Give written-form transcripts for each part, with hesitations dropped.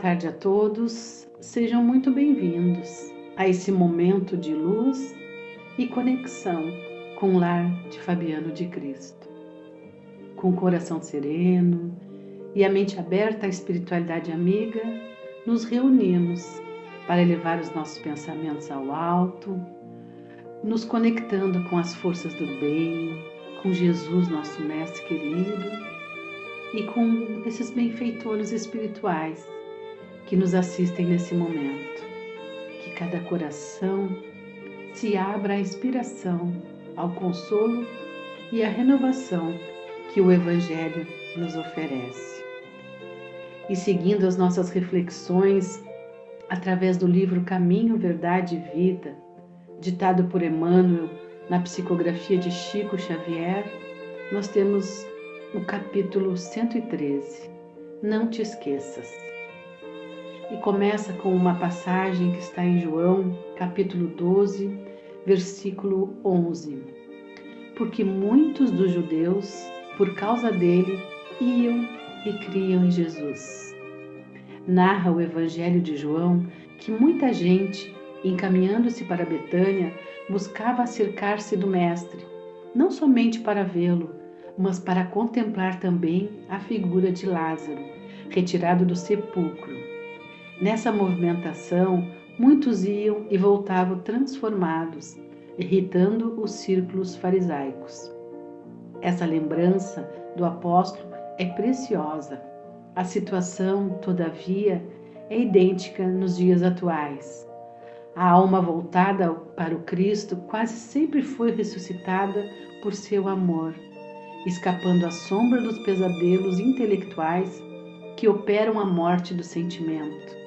tarde a todos, sejam muito bem-vindos a esse momento de luz e conexão com o lar de Fabiano de Cristo. Com o coração sereno e a mente aberta à espiritualidade amiga, nos reunimos para elevar os nossos pensamentos ao alto, nos conectando com as forças do bem, com Jesus, nosso Mestre querido, e com esses benfeitores espirituais que nos assistem nesse momento. Que cada coração se abra à inspiração, ao consolo e à renovação que o Evangelho nos oferece. E seguindo as nossas reflexões através do livro Caminho, Verdade e Vida, ditado por Emmanuel na psicografia de Chico Xavier, nós temos o capítulo 113, Não te esqueças. E começa com uma passagem que está em João, capítulo 12, versículo 11. Porque muitos dos judeus, por causa dele, iam e criam em Jesus. Narra o Evangelho de João que muita gente, encaminhando-se para Betânia, buscava acercar-se do Mestre, não somente para vê-lo, mas para contemplar também a figura de Lázaro, retirado do sepulcro. Nessa movimentação, muitos iam e voltavam transformados, irritando os círculos farisaicos. Essa lembrança do apóstolo é preciosa. A situação, todavia, é idêntica nos dias atuais. A alma voltada para o Cristo quase sempre foi ressuscitada por seu amor, escapando à sombra dos pesadelos intelectuais que operam a morte do sentimento.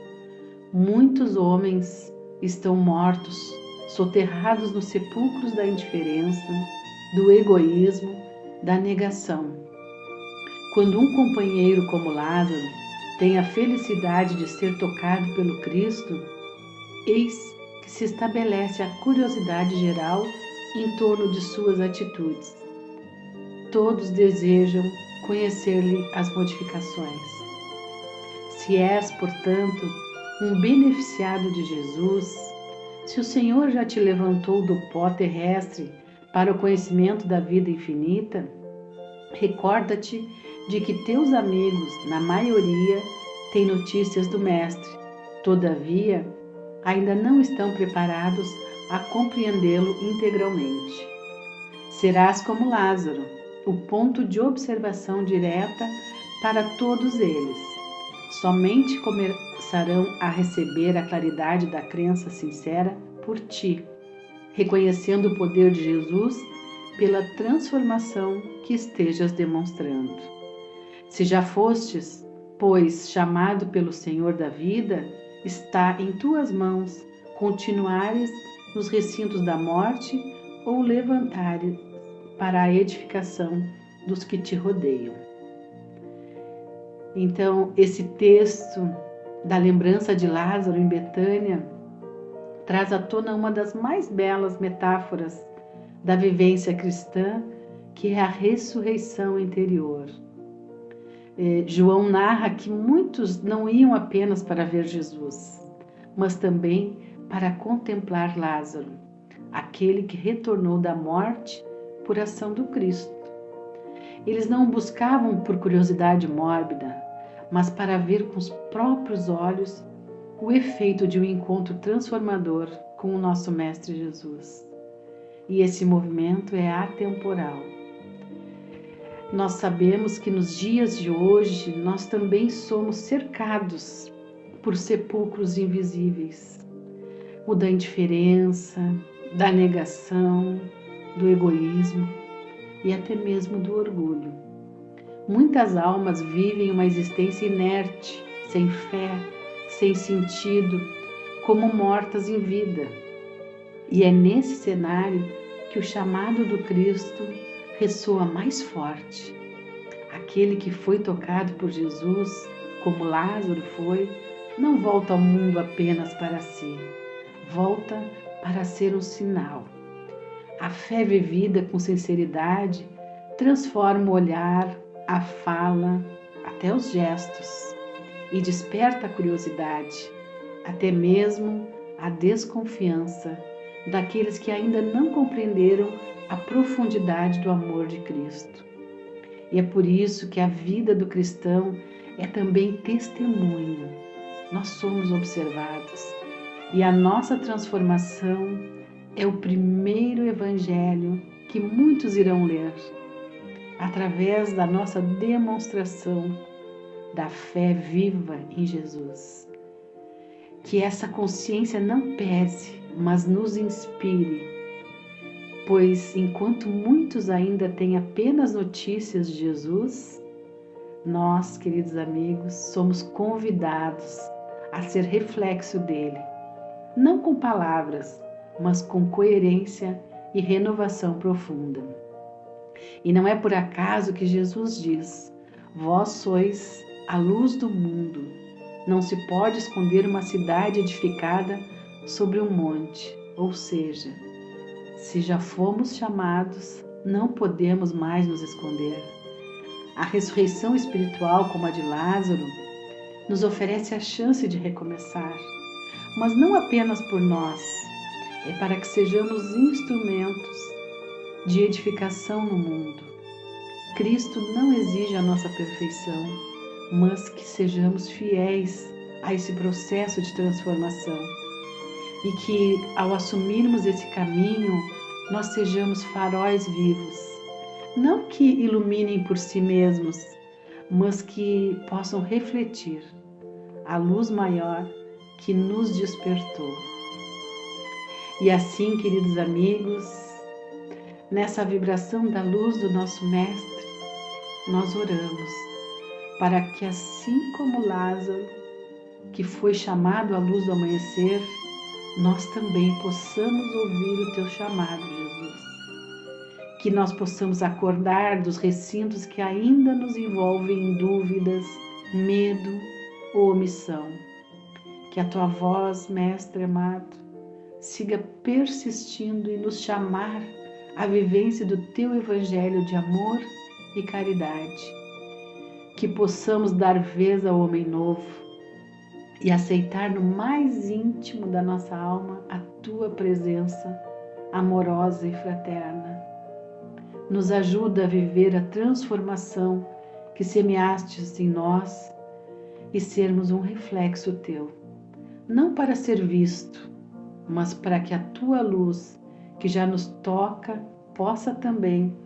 Muitos homens estão mortos, soterrados nos sepulcros da indiferença, do egoísmo, da negação. Quando um companheiro como Lázaro tem a felicidade de ser tocado pelo Cristo, eis que se estabelece a curiosidade geral em torno de suas atitudes. Todos desejam conhecer-lhe as modificações. Se és, portanto, um beneficiado de Jesus, se o Senhor já te levantou do pó terrestre para o conhecimento da vida infinita, recorda-te de que teus amigos, na maioria, têm notícias do Mestre. Todavia, ainda não estão preparados a compreendê-lo integralmente. Serás como Lázaro, o ponto de observação direta para todos eles. Somente começarão a receber a claridade da crença sincera por ti, reconhecendo o poder de Jesus pela transformação que estejas demonstrando. Se já fostes, pois, chamado pelo Senhor da vida, está em tuas mãos continuares nos recintos da morte ou levantares para a edificação dos que te rodeiam. Então, esse texto da lembrança de Lázaro em Betânia traz à tona uma das mais belas metáforas da vivência cristã, que é a ressurreição interior. João narra que muitos não iam apenas para ver Jesus, mas também para contemplar Lázaro, aquele que retornou da morte por ação do Cristo. Eles não o buscavam por curiosidade mórbida, mas para ver com os próprios olhos o efeito de um encontro transformador com o nosso Mestre Jesus. E esse movimento é atemporal. Nós sabemos que nos dias de hoje nós também somos cercados por sepulcros invisíveis, o da indiferença, da negação, do egoísmo e até mesmo do orgulho. Muitas almas vivem uma existência inerte, sem fé, sem sentido, como mortas em vida. E é nesse cenário que o chamado do Cristo ressoa mais forte. Aquele que foi tocado por Jesus, como Lázaro foi, não volta ao mundo apenas para si, volta para ser um sinal. A fé vivida com sinceridade transforma o olhar, a fala, até os gestos. e desperta a curiosidade, até mesmo a desconfiança daqueles que ainda não compreenderam a profundidade do amor de Cristo. E é por isso que a vida do cristão é também testemunho. Nós somos observados e a nossa transformação é o primeiro evangelho que muitos irão ler, através da nossa demonstração da fé viva em Jesus. Que essa consciência não pese, mas nos inspire, pois enquanto muitos ainda têm apenas notícias de Jesus, nós, queridos amigos, somos convidados a ser reflexo dele, não com palavras, mas com coerência e renovação profunda. E não é por acaso que Jesus diz: vós sois a luz do mundo. Não se pode esconder uma cidade edificada sobre um monte, ou seja, se já fomos chamados, não podemos mais nos esconder. A ressurreição espiritual, como a de Lázaro, nos oferece a chance de recomeçar, mas não apenas por nós, é para que sejamos instrumentos de edificação no mundo. Cristo não exige a nossa perfeição, mas que sejamos fiéis a esse processo de transformação e que, ao assumirmos esse caminho, nós sejamos faróis vivos, não que iluminem por si mesmos, mas que possam refletir a luz maior que nos despertou. E assim, queridos amigos, nessa vibração da luz do nosso Mestre, nós oramos para que, assim como Lázaro, que foi chamado à luz do amanhecer, nós também possamos ouvir o teu chamado, Jesus. Que nós possamos acordar dos recintos que ainda nos envolvem em dúvidas, medo ou omissão. Que a tua voz, Mestre amado, siga persistindo e nos chamar à vivência do teu evangelho de amor e caridade. Que possamos dar vez ao homem novo e aceitar no mais íntimo da nossa alma a tua presença amorosa e fraterna. Nos ajuda a viver a transformação que semeastes em nós e sermos um reflexo teu, não para ser visto, mas para que a tua luz, que já nos toca, possa também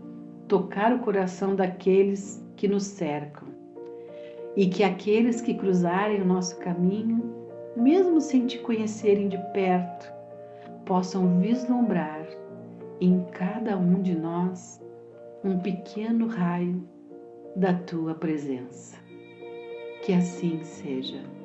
tocar o coração daqueles que nos cercam. E que aqueles que cruzarem o nosso caminho, mesmo sem te conhecerem de perto, possam vislumbrar em cada um de nós um pequeno raio da tua presença. Que assim seja.